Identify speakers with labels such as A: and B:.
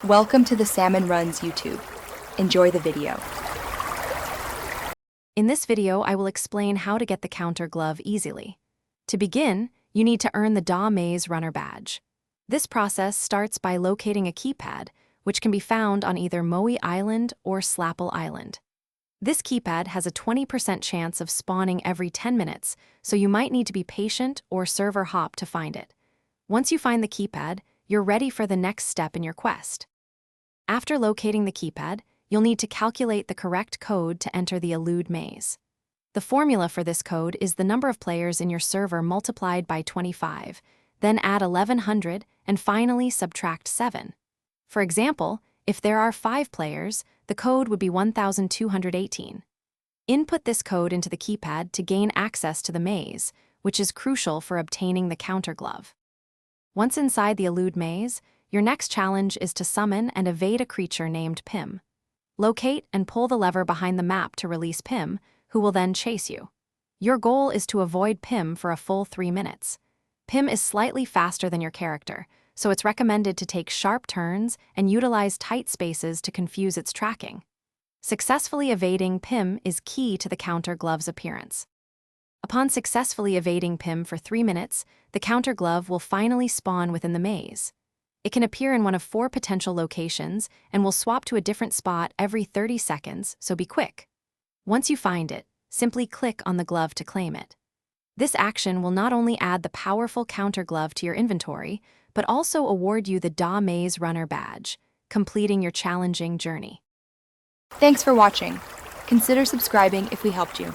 A: Welcome to the Salmon Runs YouTube. Enjoy the video.
B: In this video, I will explain how to get the counter glove easily. To begin, you need to earn the DA Maze Runner badge. This process starts by locating a keypad, which can be found on either Moe Island or Slapple Island. This keypad has a 20% chance of spawning every 10 minutes, so you might need to be patient or server hop to find it. Once you find the keypad, you're ready for the next step in your quest. After locating the keypad, you'll need to calculate the correct code to enter the elude maze. The formula for this code is the number of players in your server multiplied by 25, then add 1100, and finally subtract 7. For example, if there are 5 players, the code would be 1218. Input this code into the keypad to gain access to the maze, which is crucial for obtaining the counter glove. Once inside the elude maze, your next challenge is to summon and evade a creature named Pim. Locate and pull the lever behind the map to release Pim, who will then chase you. Your goal is to avoid Pim for a full 3 minutes. Pim is slightly faster than your character, so it's recommended to take sharp turns and utilize tight spaces to confuse its tracking. Successfully evading Pim is key to the counter glove's appearance. Upon successfully evading Pim for 3 minutes, the counter glove will finally spawn within the maze. It can appear in one of 4 potential locations and will swap to a different spot every 30 seconds, so be quick. Once you find it, simply click on the glove to claim it. This action will not only add the powerful counter glove to your inventory, but also award you the DA Maze Runner badge, completing your challenging journey.
A: Thanks for watching. Consider subscribing if we helped you.